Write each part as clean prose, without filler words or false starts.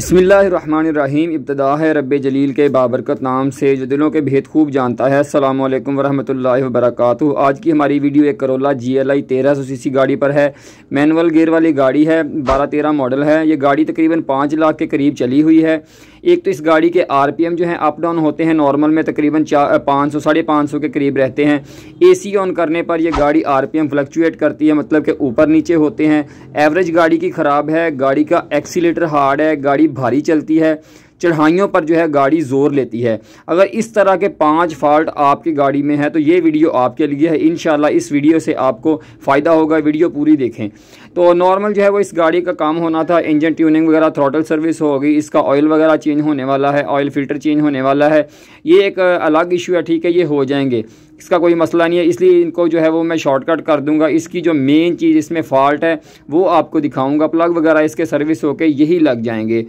बिस्मिल्लाहिर्रहमानिर्रहीम। इब्तिदा है रब्बे जलील के बाबरकत नाम से जो दिलों के भेद खूब जानता है। अस्सलामु अलैकुम वरहमतुल्लाहि वबरकातुहू। आज की हमारी वीडियो एक करोला GLI 1300 सीसी गाड़ी पर है। मैनुअल गेयर वाली गाड़ी है, 12-13 मॉडल है। ये गाड़ी तकरीबन 5 लाख के करीब चली हुई है। एक तो इस गाड़ी के RPM जो हैं अप डाउन होते हैं, नॉर्मल में तकरीबन 500 550 के करीब रहते हैं। AC ऑन करने पर यह गाड़ी RPM फ्लक्चुएट करती है, मतलब कि ऊपर नीचे होते हैं। एवरेज गाड़ी की ख़राब है, गाड़ी का एक्सीलेटर हार्ड है, गाड़ी भारी चलती है, चढ़ाइयों पर जो है गाड़ी ज़ोर लेती है। अगर इस तरह के 5 फॉल्ट आपकी गाड़ी में है तो ये वीडियो आपके लिए है। इंशाल्लाह इस वीडियो से आपको फ़ायदा होगा, वीडियो पूरी देखें। तो नॉर्मल जो है वो इस गाड़ी का काम होना था, इंजन ट्यूनिंग वगैरह, थ्रॉटल सर्विस होगी, इसका ऑयल वगैरह चेंज होने वाला है, ऑयल फ़िल्टर चेंज होने वाला है। ये एक अलग इशू है, ठीक है, ये हो जाएंगे, इसका कोई मसला नहीं है। इसलिए इनको जो है वो मैं शॉर्टकट कर दूंगा। इसकी जो मेन चीज़ इसमें फ़ॉल्ट है वो आपको दिखाऊंगा। प्लग वगैरह इसके सर्विस होके यही लग जाएंगे।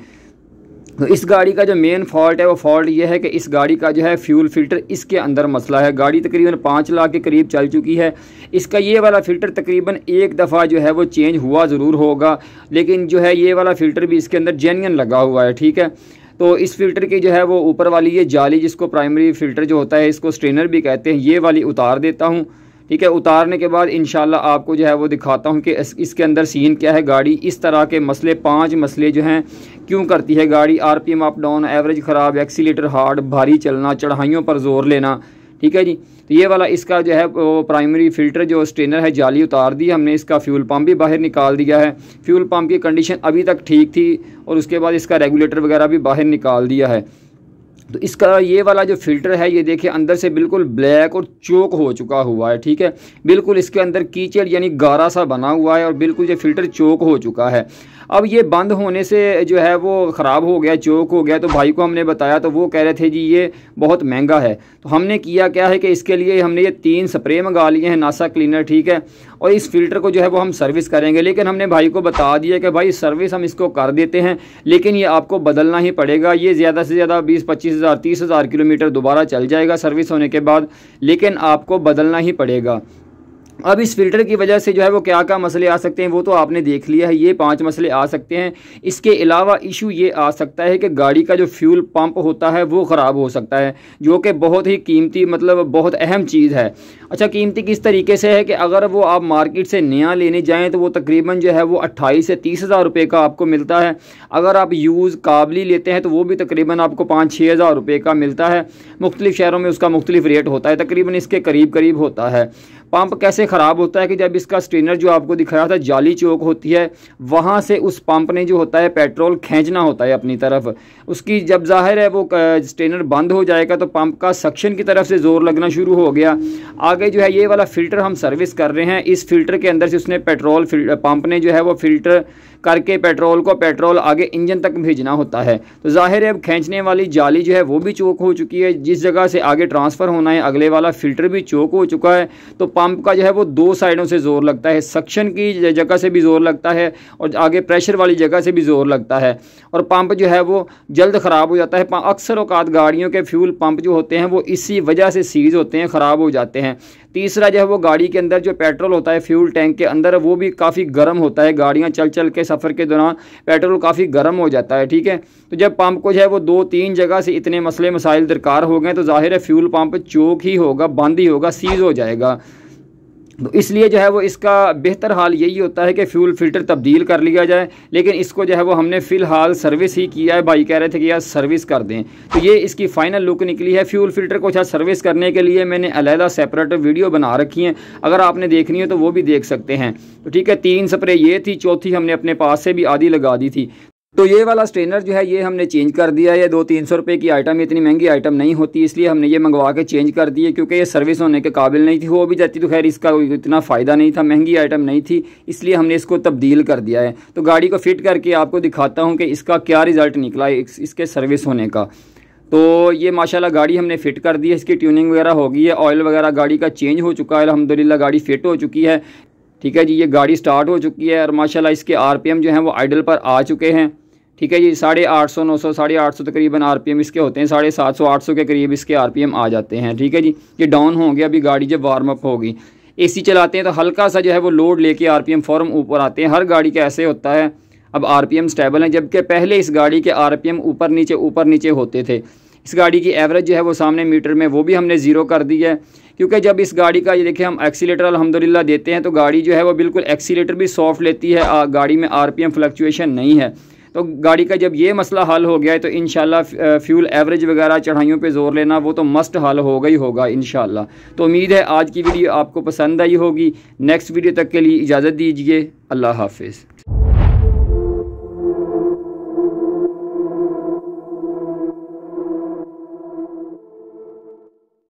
तो इस गाड़ी का जो मेन फॉल्ट है वो फॉल्ट ये है कि इस गाड़ी का जो है फ्यूल फ़िल्टर, इसके अंदर मसला है। गाड़ी तकरीबन 5 लाख के करीब चल चुकी है। इसका ये वाला फ़िल्टर तकरीबन एक दफ़ा जो है वो चेंज हुआ ज़रूर होगा, लेकिन जो है ये वाला फ़िल्टर भी इसके अंदर जेन्युइन लगा हुआ है, ठीक है। तो इस फ़िल्टर की जो है वो ऊपर वाली ये जाली, जिसको प्राइमरी फ़िल्टर जो होता है, इसको स्ट्रेनर भी कहते हैं, ये वाली उतार देता हूँ, ठीक है। उतारने के बाद इंशाल्लाह आपको जो है वो दिखाता हूँ कि इसके अंदर सीन क्या है। गाड़ी इस तरह के मसले, 5 मसले जो हैं क्यों करती है गाड़ी। RPM अप डाउन, एवरेज ख़राब, एक्सीलेटर हार्ड, भारी चलना, चढ़ाइयों पर ज़ोर लेना, ठीक है जी। तो ये वाला इसका जो है वो प्राइमरी फ़िल्टर जो स्ट्रेनर है, जाली उतार दी हमने। इसका फ्यूल पम्प भी बाहर निकाल दिया है। फ्यूल पम्प की कंडीशन अभी तक ठीक थी और उसके बाद इसका रेगुलेटर वगैरह भी बाहर निकाल दिया है। तो इसका ये वाला जो फ़िल्टर है ये देखिए अंदर से बिल्कुल ब्लैक और चोक हो चुका हुआ है, ठीक है। बिल्कुल इसके अंदर कीचड़ यानी गारा सा बना हुआ है और बिल्कुल ये फ़िल्टर चोक हो चुका है। अब ये बंद होने से जो है वो ख़राब हो गया, चोक हो गया। तो भाई को हमने बताया तो वो कह रहे थे जी ये बहुत महंगा है। तो हमने किया क्या है कि इसके लिए हमने ये 3 स्प्रे मंगा लिए हैं, नासा क्लीनर, ठीक है। और इस फ़िल्टर को जो है वो हम सर्विस करेंगे। लेकिन हमने भाई को बता दिया कि भाई सर्विस हम इसको कर देते हैं, लेकिन ये आपको बदलना ही पड़ेगा। ये ज़्यादा से ज़्यादा 20-25 हज़ार 30 हज़ार किलोमीटर दोबारा चल जाएगा सर्विस होने के बाद, लेकिन आपको बदलना ही पड़ेगा। अब इस फ़िल्टर की वजह से जो है वो क्या क्या मसले आ सकते हैं वो तो आपने देख लिया है। ये 5 मसले आ सकते हैं। इसके अलावा इशू ये आ सकता है कि गाड़ी का जो फ्यूल पंप होता है वो ख़राब हो सकता है, जो कि बहुत ही कीमती, मतलब बहुत अहम चीज़ है। अच्छा, कीमती किस तरीके से है कि अगर वो आप मार्केट से नया लेने जाएँ तो वो तकरीबन जो है वो 28 से 30 हज़ार रुपये का आपको मिलता है। अगर आप यूज़ काबली लेते हैं तो वो भी तकरीबन आपको 5-6 हज़ार रुपये का मिलता है। मुख्तलिफ़ शहरों में उसका मुख्तलिफ रेट होता है, तकरीबन इसके करीब करीब होता है। पंप कैसे ख़राब होता है कि जब इसका स्ट्रेनर जो आपको दिखाया था, जाली चौक होती है, वहाँ से उस पंप ने जो होता है पेट्रोल खींचना होता है अपनी तरफ। उसकी जब ज़ाहिर है वो स्ट्रेनर बंद हो जाएगा तो पंप का सक्शन की तरफ से ज़ोर लगना शुरू हो गया। आगे जो है ये वाला फ़िल्टर हम सर्विस कर रहे हैं। इस फ़िल्टर के अंदर से उसने पेट्रोल पंप ने जो है वो फ़िल्टर करके पेट्रोल आगे इंजन तक भेजना होता है। तो ज़ाहिर है खींचने वाली जाली जो है वो भी चौक हो चुकी है। जिस जगह से आगे ट्रांसफ़र होना है अगले वाला फ़िल्टर भी चौक हो चुका है। तो पंप का जो है वो 2 साइडों से ज़ोर लगता है, सक्शन की जगह से भी ज़ोर लगता है और आगे प्रेशर वाली जगह से भी ज़ोर लगता है, और पंप जो है वो जल्द ख़राब हो जाता है। अक्सर औकात गाड़ियों के फ्यूल पंप जो होते हैं वो इसी वजह से सीज होते हैं, ख़राब हो जाते हैं। तीसरा जो है वो गाड़ी के अंदर जो पेट्रोल होता है फ्यूल टैंक के अंदर, वो भी काफ़ी गर्म होता है। गाड़ियाँ चल के सफ़र के दौरान पेट्रोल काफ़ी गर्म हो जाता है, ठीक है। तो जब पंप को जो है वो 2-3 जगह से इतने मसले मसाइल दरकार हो गए तो ज़ाहिर है फ्यूल पंप चोक ही होगा, बंद ही होगा, सीज हो जाएगा। तो इसलिए जो है वो इसका बेहतर हाल यही होता है कि फ्यूल फ़िल्टर तब्दील कर लिया जाए। लेकिन इसको जो है वो हमने फ़िलहाल सर्विस ही किया है। भाई कह रहे थे कि यार सर्विस कर दें, तो ये इसकी फ़ाइनल लुक निकली है। फ्यूल फ़िल्टर को अच्छा सर्विस करने के लिए मैंने अलहदा सेपरेट वीडियो बना रखी है, अगर आपने देखनी है तो वो भी देख सकते हैं। तो ठीक है, 3 स्प्रे ये थी, चौथी हमने अपने पास से भी आधी लगा दी थी। तो ये वाला स्ट्रेनर जो है ये हमने चेंज कर दिया है। 200-300 रुपये की आइटम, इतनी महंगी आइटम नहीं होती, इसलिए हमने ये मंगवा के चेंज कर दी है, क्योंकि ये सर्विस होने के काबिल नहीं थी। हो भी जाती तो खैर इसका इतना फ़ायदा नहीं था, महंगी आइटम नहीं थी, इसलिए हमने इसको तब्दील कर दिया है। तो गाड़ी को फिट करके आपको दिखाता हूँ कि इसका क्या रिज़ल्ट निकला है इसके सर्विस होने का। तो ये माशाल्लाह गाड़ी हमने फ़िट कर दी है, इसकी ट्यूनिंग वगैरह हो गई है, ऑयल वगैरह गाड़ी का चेंज हो चुका है, अल्हम्दुलिल्लाह गाड़ी फिट हो चुकी है, ठीक है जी। ये गाड़ी स्टार्ट हो चुकी है और माशाल्लाह इसके RPM जो हैं वो आइडल पर आ चुके हैं, ठीक है जी। 850, 900, 850 तकरीबन RPM इसके होते हैं। 750, 800 के करीब इसके RPM आ जाते हैं, ठीक है जी। ये डाउन हो गया अभी गाड़ी जब वार्म अप होगी। AC चलाते हैं तो हल्का सा जो है वो लोड लेके RPM फ़ौरन ऊपर आते हैं। हर गाड़ी का ऐसे होता है, अब आरपीएम स्टेबल हैं, जबकि पहले इस गाड़ी के आरपीएम ऊपर नीचे होते थे। इस गाड़ी की एवरेज जो है वो सामने मीटर में वो भी हमने ज़ीरो कर दी है, क्योंकि जब इस गाड़ी का ये देखिए हम एक्सीलेटर अल्हम्दुलिल्लाह देते हैं तो गाड़ी जो है वो बिल्कुल एक्सीलेटर भी सॉफ्ट लेती है, गाड़ी में आरपीएम फ्लक्चुएशन नहीं है। तो गाड़ी का जब ये मसला हल हो गया है तो इंशाल्लाह फ्यूल एवरेज वगैरह चढ़ाइयों पे ज़ोर लेना वो तो मस्ट हल होगा ही होगा इंशाल्लाह। तो उम्मीद है आज की वीडियो आपको पसंद आई होगी। नेक्स्ट वीडियो तक के लिए इजाज़त दीजिए। अल्लाह हाफिज़।